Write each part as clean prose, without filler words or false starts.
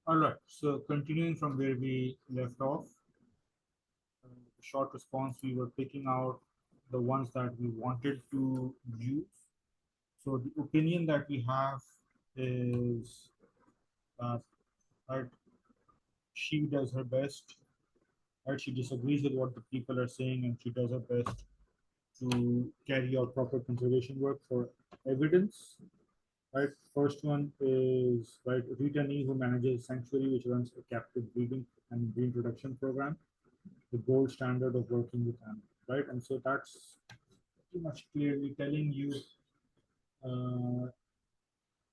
All right. So continuing from where we left off, short response, we were picking out the ones that we wanted to use. So the opinion that we have is that right, she does her best. Right, she disagrees with what the people are saying, and she does her best to carry out proper conservation work for evidence. Right, first one is right Rita Nee, who manages Sanctuary, which runs a captive breeding and reintroduction program, the gold standard of working with animals, right? And so that's pretty much clearly telling you uh,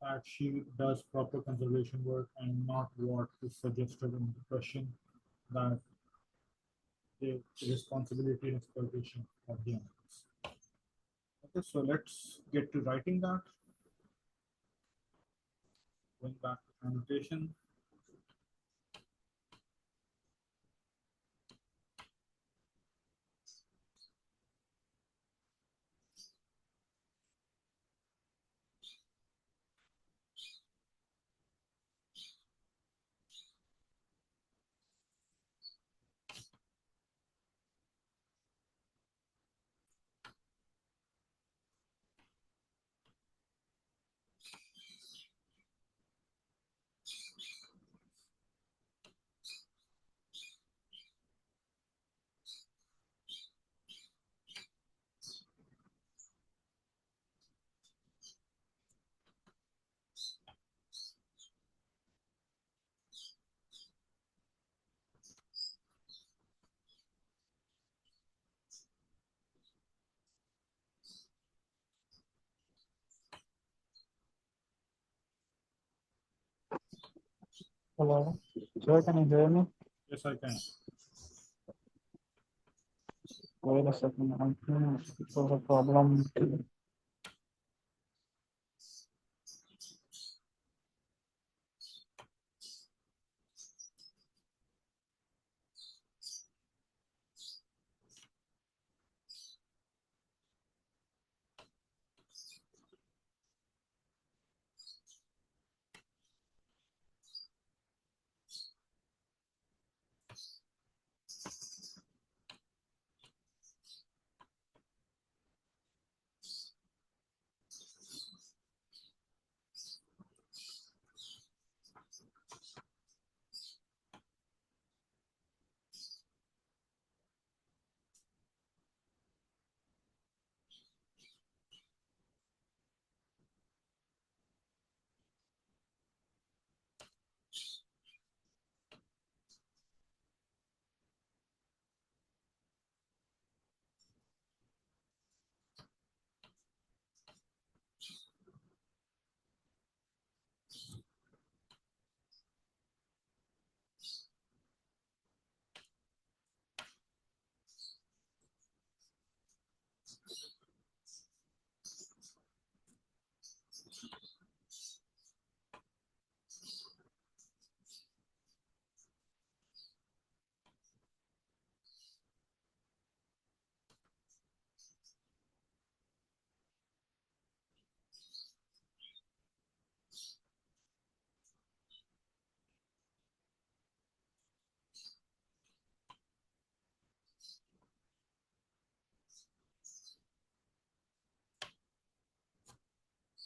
that she does proper conservation work and not what is suggested in the question that the responsibility and exploitation of the animals. Okay, so let's get to writing that. Going back to annotation. Hello. Sir, can you hear me? Yes, I can. Wait a second. I think it was a problem.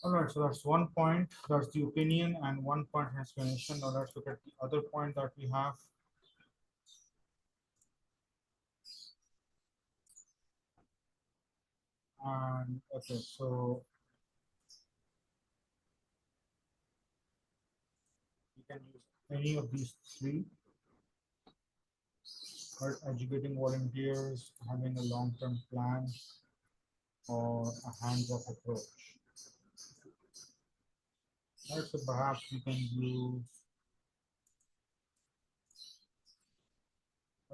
All right, so that's one point. That's the opinion and one point explanation. Now let's look at the other point that we have. And okay, so you can use any of these three, right? Educating volunteers, having a long-term plan, or a hands-off approach. Right, so perhaps you can use,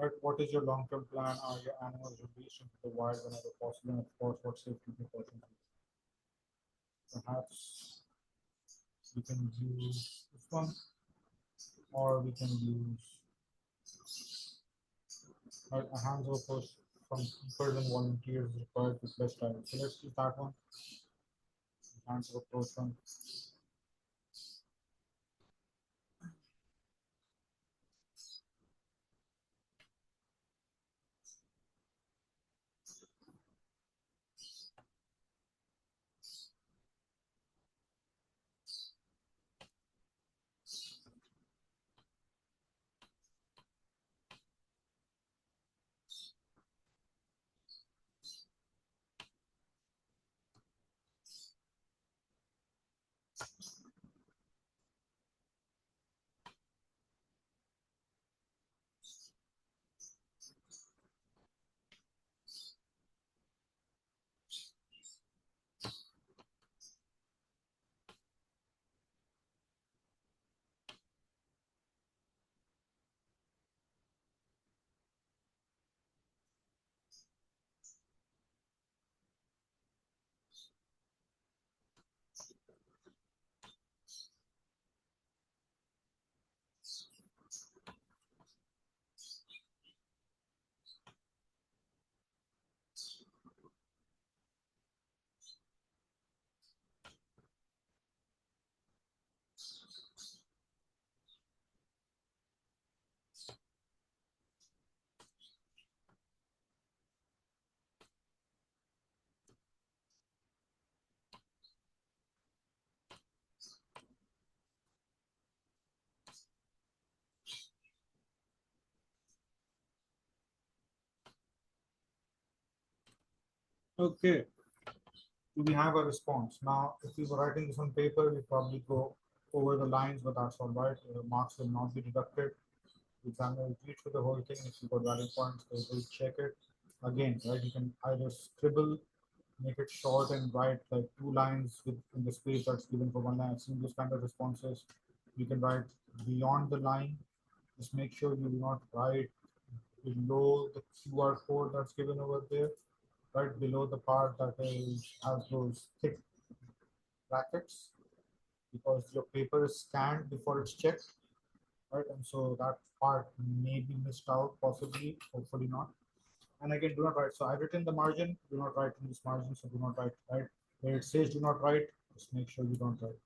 right, what is your long-term plan? Are your animals released into the wild whenever possible? And of course, what safety precautions? Perhaps we can use this one, or we can use a hands-off approach from keepers and volunteers required to best time. So let's use that one, hands-off approach one. Okay, do we have a response? Now, if we were writing this on paper, we probably go over the lines, but that's all right. Marks will not be deducted. The examiner will read through the whole thing. If you got valid points, they will check it. Again, right, you can either scribble, make it short and write like 2 lines in the space that's given for 1 line. I've seen those kind of responses. You can write beyond the line. Just make sure you do not write below the QR code that's given over there, right below the part that has those thick brackets, because your paper is scanned before it's checked, right? And so that part may be missed out, possibly, hopefully not. And again, do not write. So I've written the margin, do not write in this margin, so do not write, right? Where it says do not write, just make sure you don't write.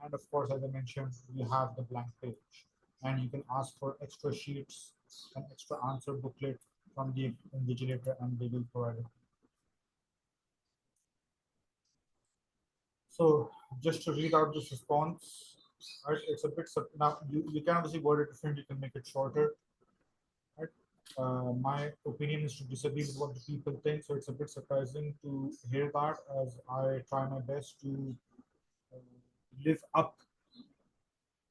And of course, as I mentioned, you have the blank page. And you can ask for extra sheets, an extra answer booklet from the invigilator, and they will provide it. So just to read out this response, right? It's a bit now you can obviously word it different. You can make it shorter, right? My opinion is to disagree with what the people think, so it's a bit surprising to hear that, as I try my best to uh, live up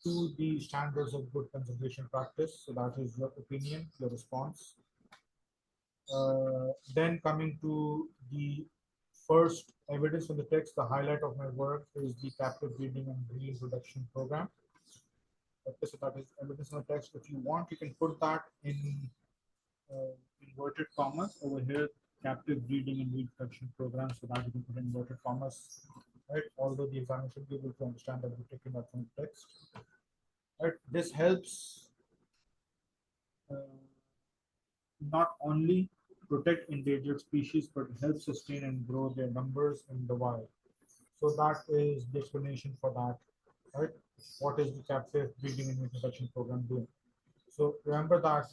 to the standards of good conservation practice. So that is your opinion, your response. Then coming to the first evidence from the text, the highlight of my work is the captive breeding and reintroduction program. Okay, so that is evidence in the text. If you want, you can put that in inverted commas over here, captive breeding and reintroduction program, so that you can put in inverted commas, right? Although the examiner should be able to understand that we're taking that from the text, right? This helps not only protect endangered species, but help sustain and grow their numbers in the wild. So that is the explanation for that, right? What is the captive breeding and introduction program doing? So remember that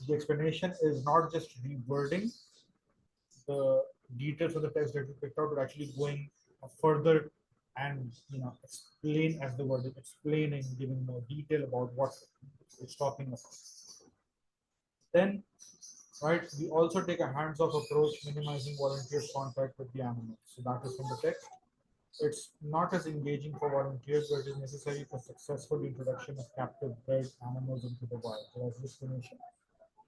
the explanation is not just rewording the details of the text that you picked out, but actually going further and explain, as the word is explaining, giving more detail about what it's talking about. Then, right, we also take a hands-off approach, minimizing volunteers' contact with the animals. So that is from the text. It's not as engaging for volunteers, but it is necessary for successful introduction of captive bred animals into the wild. So that's the explanation.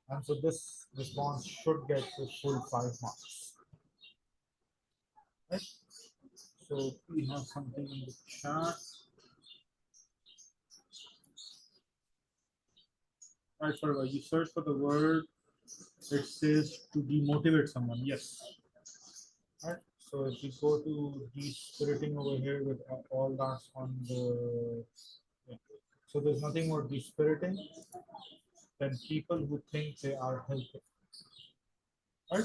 And so this response should get the full 5 marks. Right? So we have something in the chat. Right, Farwa, you search for the word, it says to demotivate someone. Yes. Right. So if we go to de-spiriting over here with all that's on the, yeah. So there's nothing more de-spiriting than people who think they are helping. Right.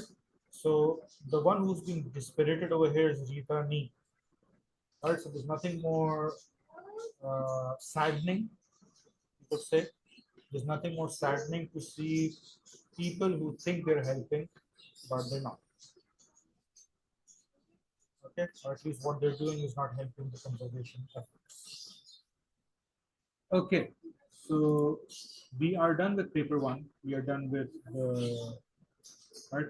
So the one who's being dispirited over here is Rita Nee. Right. So there's nothing more saddening, you could say. There's nothing more saddening to see people who think they're helping, but they're not. Okay, or at least what they're doing is not helping the conservation efforts. Okay, so we are done with paper 1. We are done with the right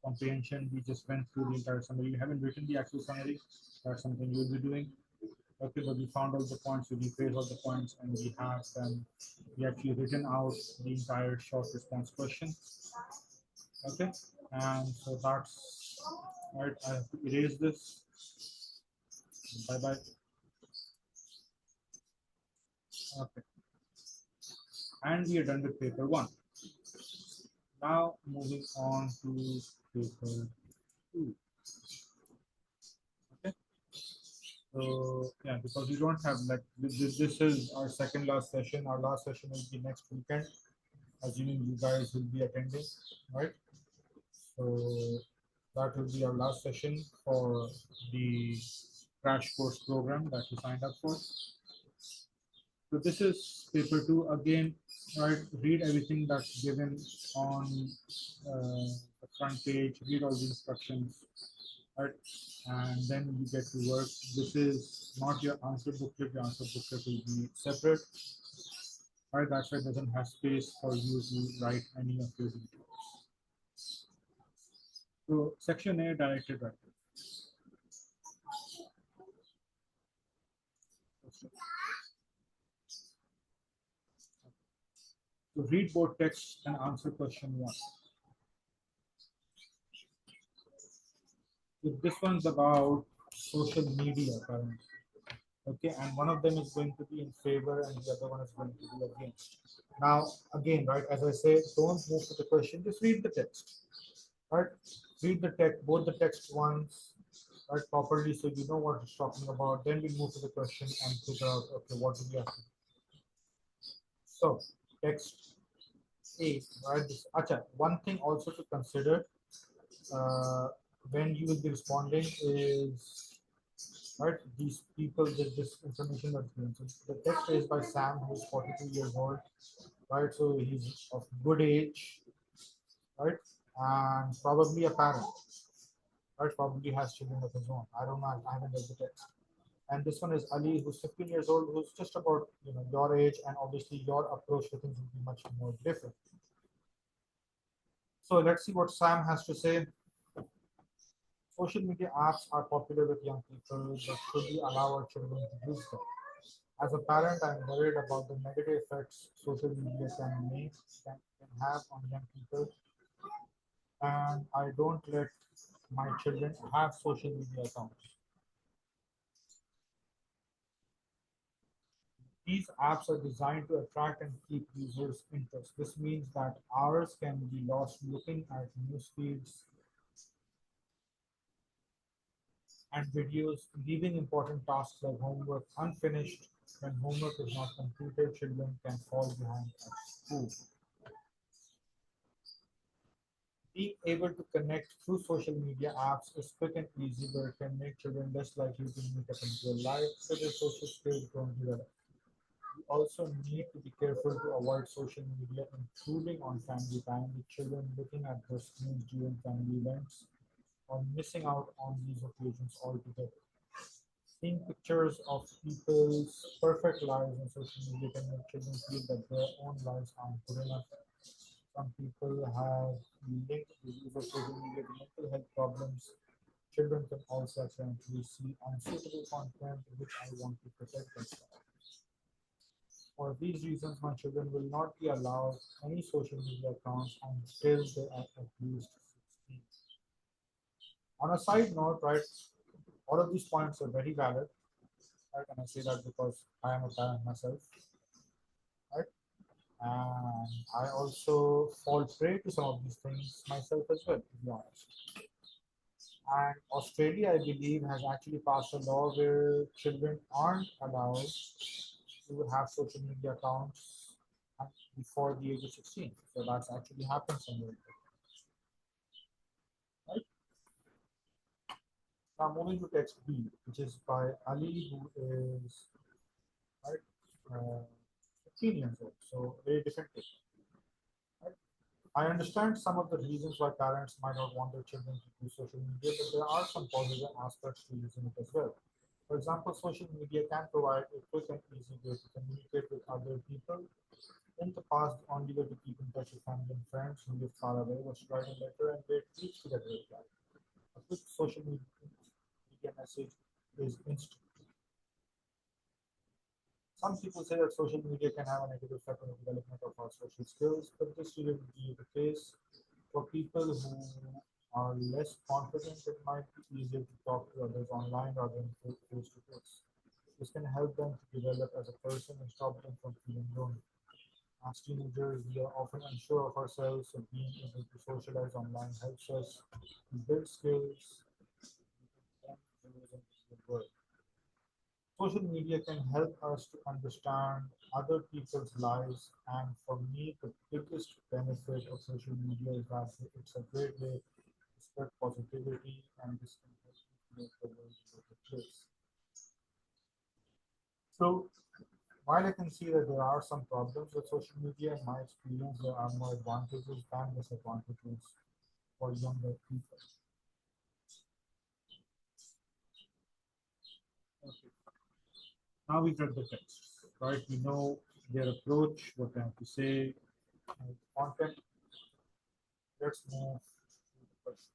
comprehension. We just went through the entire summary. We haven't written the actual summary. That's something you'll be doing. Okay, but we found all the points, we rephrased all the points, and we have them. We actually written out the entire short response question. Okay, and so that's right. I have to erase this. Bye bye. Okay, and we are done with paper 1. Now moving on to paper 2. Okay, so yeah, because we don't have like this is our second last session. Our last session will be next weekend, assuming you guys will be attending, right? So that will be our last session for the crash course program that you signed up for. So this is paper 2 again, right? Read everything that's given on the front page, read all the instructions, right? And then you get to work. This is not your answer booklet, your answer booklet will be separate, right? That's why it doesn't have space for you to write any of your details. So section A, directed writing. So read both text and answer question 1. So this one's about social media currently. Okay, and one of them is going to be in favor and the other one is going to be against. Now, again, right, as I say, don't move to the question, just read the text, right? Read the text, both the text ones, right, properly so you know what it's talking about. Then we move to the question and figure out, okay, what do we have to do? So, text A, right? Acha, one thing also to consider uh, when you will be responding is, right, these people get this information that's given. So the text is by Sam, who is 42 years old, right? So he's of good age, right? And probably a parent, right? Probably has children of his own. I don't know, I haven't read the text. And this one is Ali, who's 15 years old, who's just about your age, and obviously your approach to things will be much more different. So let's see what Sam has to say. Social media apps are popular with young people, but should we allow our children to use them? As a parent, I'm worried about the negative effects social media can have on young people, and I don't let my children have social media accounts. These apps are designed to attract and keep users' interest. This means that hours can be lost looking at news feeds and videos, leaving important tasks like homework unfinished. When homework is not completed, children can fall behind at school. Being able to connect through social media apps is quick and easy, but it can make children less likely to meet up in real life, so their social skills don't develop. We also need to be careful to avoid social media, including on family time, with children looking at their screens during family events or missing out on these occasions altogether. Seeing pictures of people's perfect lives on social media can make children feel that their own lives aren't good enough. Some people have linked the use of social media to mental health problems. Children can also accidentally see unsuitable content, which I want to protect them from. For these reasons, my children will not be allowed any social media accounts until they are at least 16. On a side note, right, all of these points are very valid, right? And I say that because I am a parent myself, right? And I also fall prey to some of these things myself as well, to be honest. And Australia, I believe, has actually passed a law where children aren't allowed to have social media accounts before the age of 16. So that's actually happened somewhere. Right? Now moving to text B, which is by Ali, who is right, 15 years old. So very different thing. Right? I understand some of the reasons why parents might not want their children to use social media, but there are some positive aspects to using it as well. For example, social media can provide a quick and easy way to communicate with other people. In the past, the only way to keep in touch with family and friends who live far away was to write a letter and wait weeks to get a reply. A quick social media message is instant. Some people say that social media can have a negative effect on the development of our social skills, but this shouldn't be the case. For people who are less confident, it might be easier to talk to others online rather than face to face. This can help them to develop as a person and stop them from feeling lonely. As teenagers, we are often unsure of ourselves, so being able to socialize online helps us to build skills in the world. Social media can help us to understand other people's lives, and for me, the biggest benefit of social media is that it's a great way to spread positivity, and this can help make the world a better place. So, while I can see that there are some problems with social media, in my experience, there are more advantages than disadvantages for younger people. Okay. Now we've read the text, right? We know their approach, what they have to say, and content. Let's move to the question.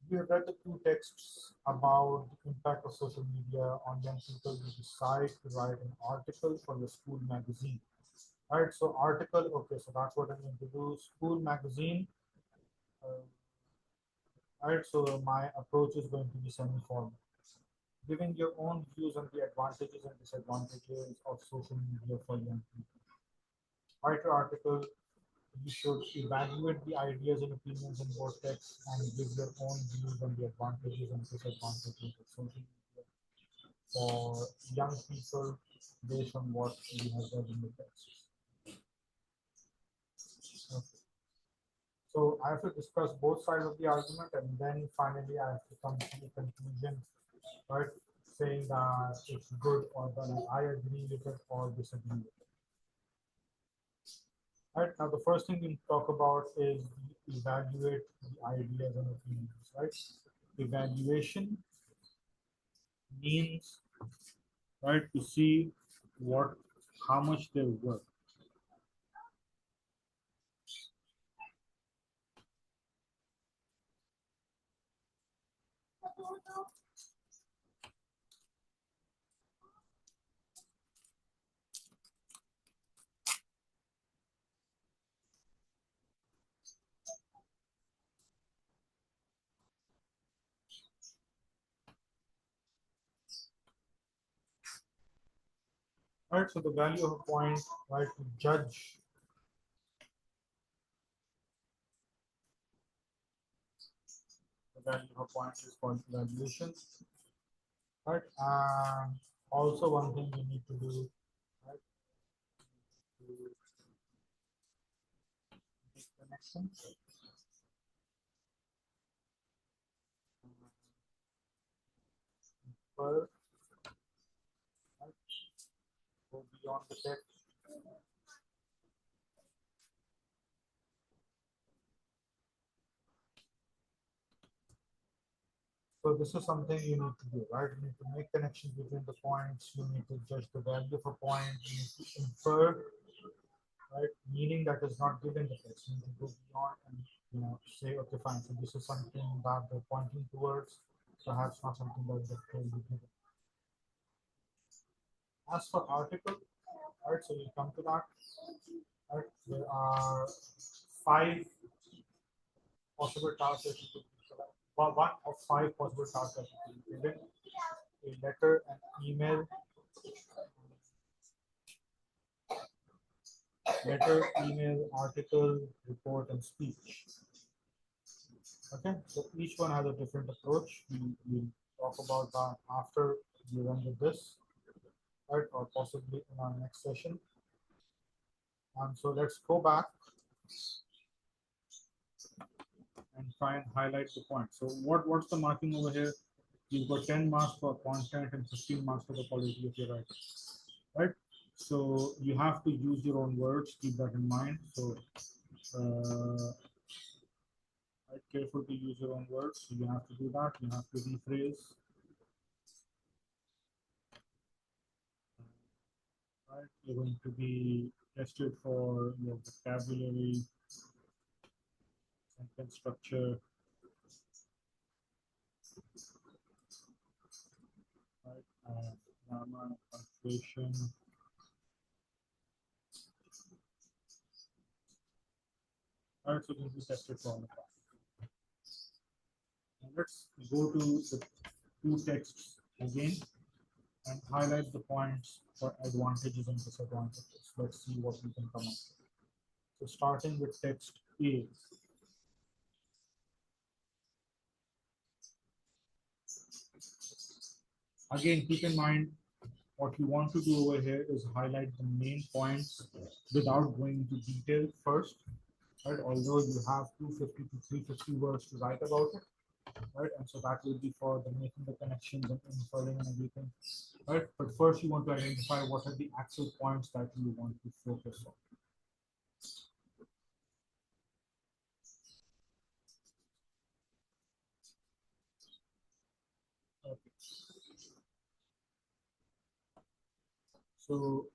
We have read the two texts about the impact of social media on young people. We decide to write an article for the school magazine. Right, so article, okay, so that's what I'm going to do. School magazine. Uh, right, so my approach is going to be semi-formal. Giving your own views on the advantages and disadvantages of social media for young people. Write your article. You should evaluate the ideas and opinions in both texts and give your own views on the advantages and disadvantages of social media for young people based on what we have read in the text. Okay. So I have to discuss both sides of the argument, and then finally I have to come to a conclusion, right? Saying that it's good or that I agree with it or disagree with it. Right, now the first thing we talk about is evaluate the ideas and opinions, right? Evaluation means, right, to see what, how much they work. Right, so the value of a point, right, to judge, the value of a point is called evaluation, right? And also one thing we need to do, right, to make connections. But right, go beyond the text. So this is something you need to do, right? You need to make connections between the points. You need to judge the value of a point. You need to infer, right, meaning that is not given the text. You need to go beyond and say, okay, fine. So this is something that they're pointing towards, perhaps not something that they're clearly given. As for article, right? So you come to that, right? There are 5 possible tasks that you could select. Well, one of 5 possible tasks that you could be given: a letter, an email, article, report, and speech. Okay, so each one has a different approach. We'll talk about that after we run with this, right, or possibly in our next session. So let's go back and try and highlight the point. So what's the marking over here? You've got 10 marks for content and 15 marks for the quality of your writing, right? So you have to use your own words. Keep that in mind. So right, careful to use your own words. So you have to do that. You have to rephrase. Right, you're going to be tested for your vocabulary, sentence structure, right, grammar, punctuation. All right, so you'll be tested for all of that. And let's go to the 2 texts again and highlight the points for advantages and disadvantages. Let's see what we can come up with. So starting with text A. Again, keep in mind what you want to do over here is highlight the main points without going into detail first, right? Although you have 250 to 350 words to write about it, right? And so that will be for the making the connections and inferring and everything, right? But first you want to identify what are the actual points that you want to focus on. Okay. So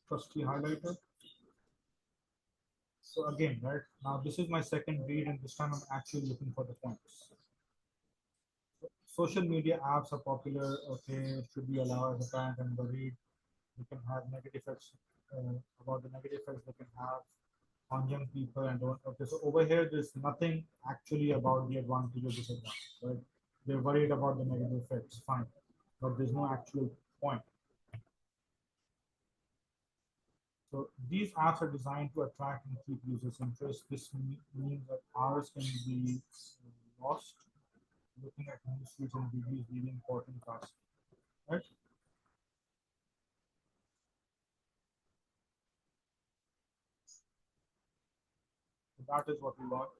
trusty highlighter. So again, right now this is my second read, and this time I'm actually looking for the points. Social media apps are popular. Okay, should we allow as a parent and worried? We can have negative effects about the negative effects they can have on young people and don't. Okay, so over here there's nothing actually about the advantage or disadvantage, right? They're worried about the negative effects, fine, but there's no actual point. So these apps are designed to attract and keep users' interest. This means that hours can be lost looking at news feeds and videos, leaving important tasks, right? So that is what we want.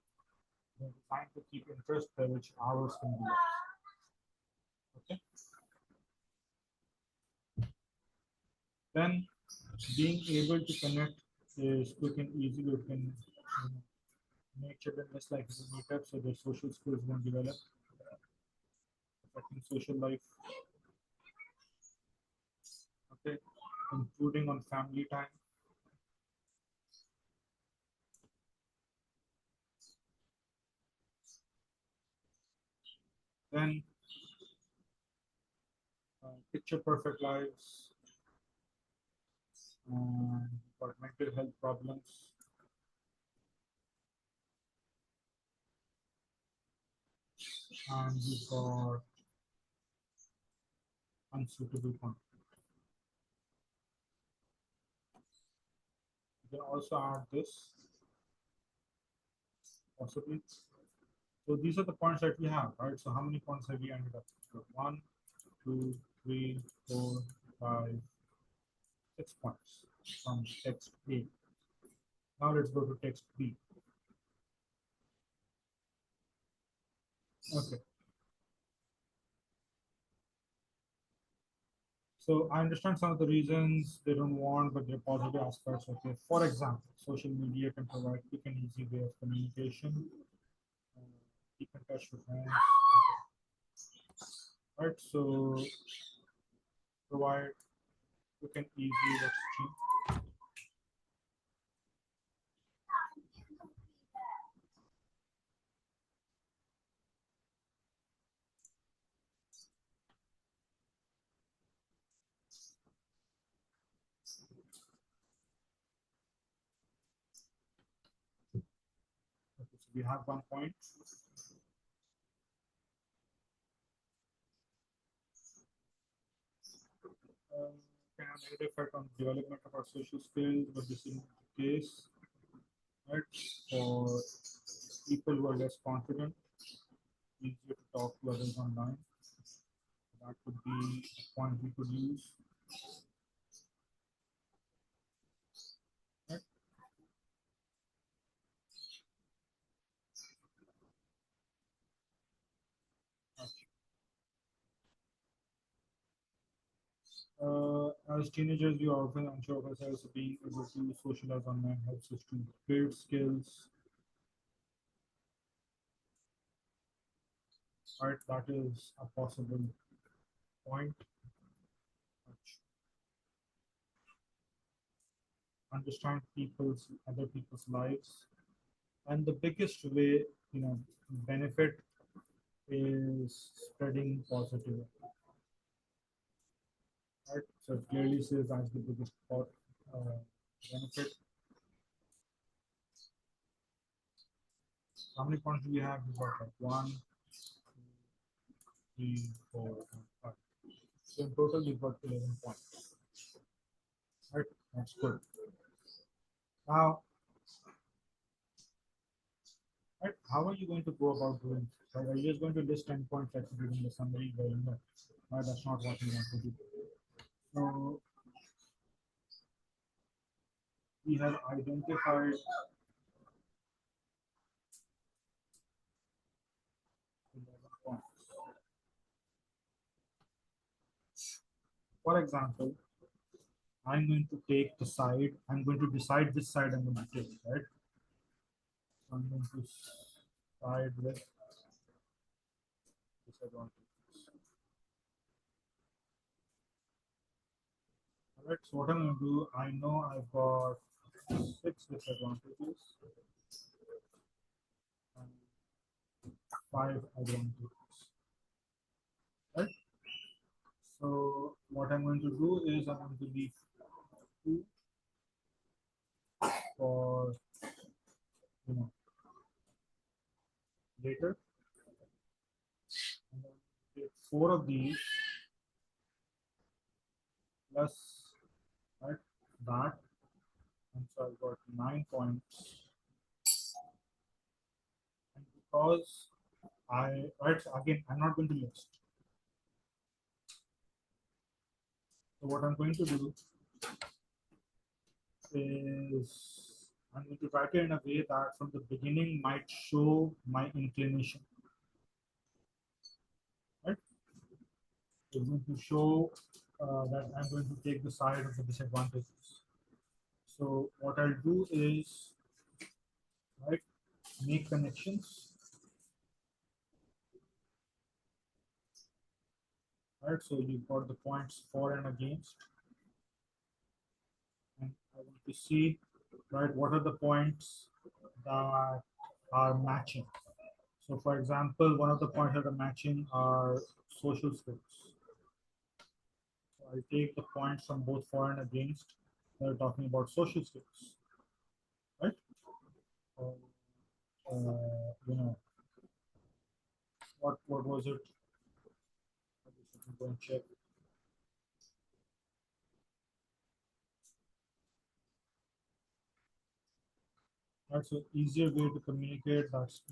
We're trying to keep interest there, which hours can be lost. Okay. Then being able to connect is quick and easy. You can make children less likely to meet up, so their social skills won't develop, affecting social life. Okay, including on family time. Then picture perfect lives, for mental health problems, and we've got unsuitable content. You can also add this possibly. So these are the points that we have, right? So how many points have we ended up with? 1, 2, 3, 4, 5, 6 points from text A. Now let's go to text B. Okay. So I understand some of the reasons they don't want, but they're positive aspects. Okay. For example, social media can provide quick and easy way of communication, uh, keep in touch with friends. Right. So provide quick and easy exchange. Okay, so we have 1 point. Can have negative effect on development of our social skills, but this is the case, right? For people who are less confident, easier to talk to others online. That could be a point we could use. Right? As teenagers, we are often unsure of ourselves, so being able to socialize online helps us to build skills. Right, that is a possible point. Understand other people's lives, and the biggest way, benefit is spreading positivity. Right, so it clearly says that's the biggest benefit. How many points do we have? We've got like 1, 3, 4, and 5. So in total, we've got 11 points. Right, that's good. Now, right, how are you going to go about doing this? Right? Are you just going to list 10 points like you did in the summary? Well, no, right, that's not what we want to do. So we have identified points. For example, I'm going to take the side, I'm going to decide this side I'm going to take, right? So I'm going to side with disadvantages. All right, so what I'm going to do, I know I've got 6 disadvantages. 5 advantages, right? So what I'm going to do is I'm going to leave 2 for, you know, later, and then take 4 of these plus, right, that, and so I've got 9 points. And because right, so again, I'm not going to list. So what I'm going to do is I'm going to write it in a way that from the beginning might show my inclination, right? It's going to show that I'm going to take the side of the disadvantages. So what I'll do is, right, make connections, right? So you've got the points for and against, and I want to see, right, what are the points that are matching. So for example, one of the points that are matching are social skills. So I'll take the points from both for and against. They're talking about social skills, right? Uh, you know, what was it? I guess I can go and check. Right, so easier way to communicate. That's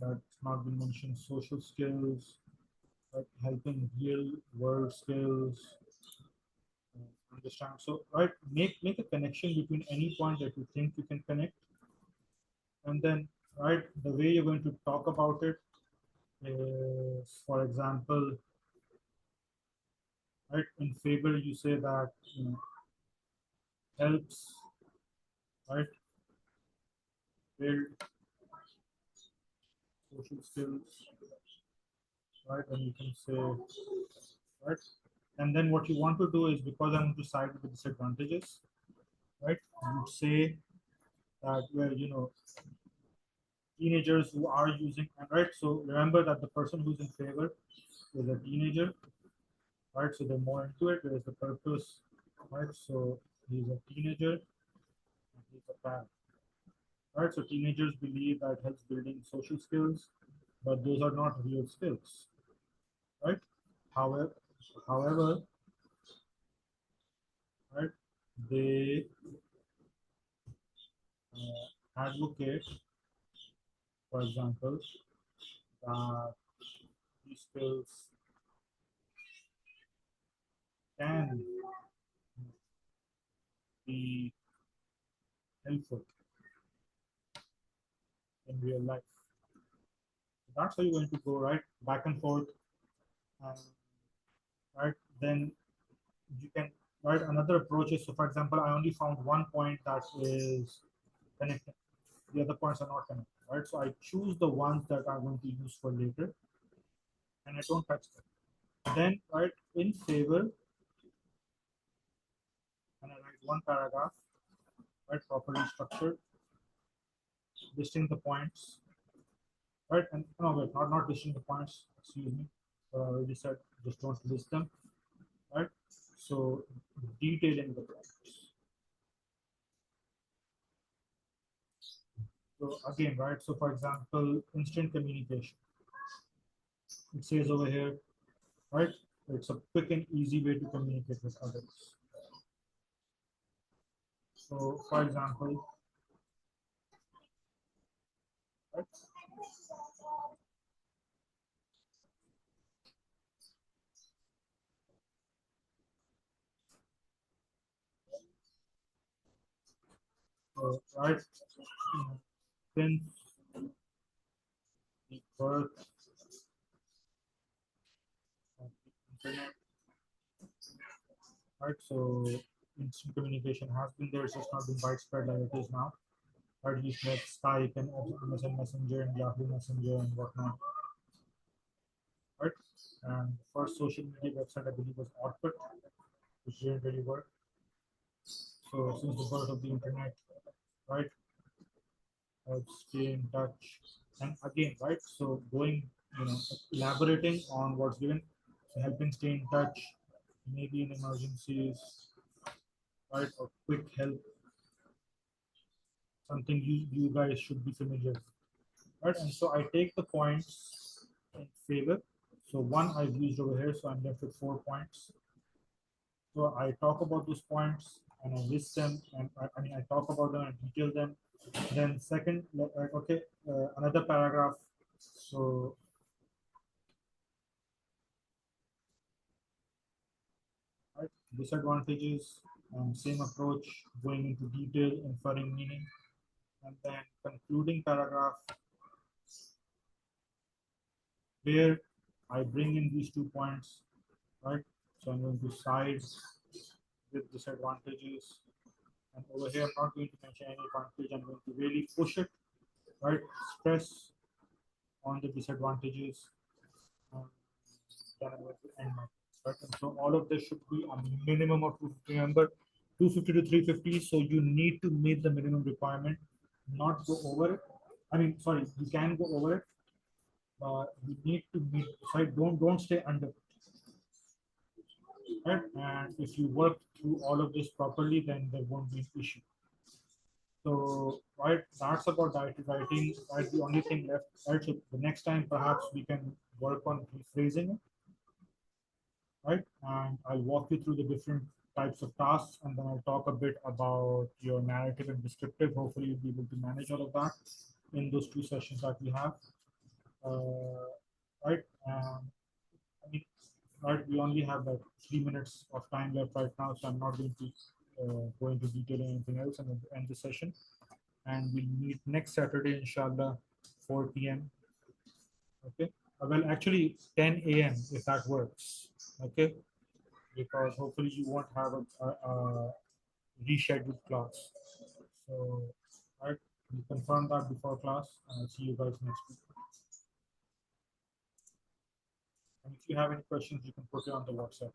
not been mentioned. Social skills, like helping real world skills. Understand. So right, make a connection between any point that you think you can connect, and then right, the way you're going to talk about it is, for example, right, in favor you say that, you know, helps, right, build social skills, right, and you can say, right, and then what you want to do is, because I'm going to side with the disadvantages, right, you say that, where, you know, teenagers who are using, and right, so remember that the person who's in favor is a teenager, right, so they're more into it. There's the purpose, right, so he's a teenager and he's a parent, right, so teenagers believe that helps building social skills, but those are not real skills, right? However however, right, they advocate, for example, that these skills can be helpful in real life. So that's how you're going to go, right, back and forth, and right, then you can write another approaches. So for example, I only found one point that is connected. The other points are not connected, right? So I choose the ones that I'm going to use for later, and I don't touch them. Then, right, in favor, and I write one paragraph, right, properly structured, listing the points, right, and no, wait, not listing the points. Excuse me. I already said just don't list them, right? So detailing the points. So again, right. So for example, instant communication. It says over here, right? It's a quick and easy way to communicate with others. So, for example, right? Right, since the birth of the internet, right? So, instant communication has been there, it's just not been widespread like it is now. Right, you have Skype and MSN Messenger and Yahoo Messenger and whatnot, right? And the first social media website, I believe, was Orkut, which didn't really work. So, since the birth of the internet, right, stay in touch. And again, right, so going elaborating on what's given, so helping stay in touch, maybe in emergencies, right, or quick help, something you guys should be familiar with, right? And so I take the points in favor. So one I've used over here, so I'm left with 4 points. So I talk about those points and I list them, and I mean I talk about them and detail them. Then second, okay, another paragraph. So right, disadvantages, same approach, going into detail, inferring meaning, and then concluding paragraph where I bring in these 2 points, right? So I'm going to side with disadvantages, and over here I'm not going to mention any advantage. I'm going to really push it, right? Stress on the disadvantages, and then I'm going to end my right. And so all of this should be a minimum of 250. Remember, 250 to 350. So you need to meet the minimum requirement, not go over it. I mean, sorry, you can go over it, but you need to meet. Sorry, don't stay under. Right? And if you work through all of this properly, then there won't be an issue. So, right, that's about dietary writing. Right, the only thing left. Right, so the next time perhaps we can work on rephrasing it, right? And I'll walk you through the different types of tasks, and then I'll talk a bit about your narrative and descriptive. Hopefully, you'll be able to manage all of that in those 2 sessions that we have. Right, I mean, right, we only have like 3 minutes of time left right now, so I'm not going to go into detail or anything else and end the session. And we'll meet next Saturday, inshallah, 4 p.m. Okay. Well, actually, 10 a.m. if that works. Okay. Because hopefully you won't have a rescheduled class. So, right, we confirm that before class, and I'll see you guys next week. And if you have any questions, you can put it on the WhatsApp.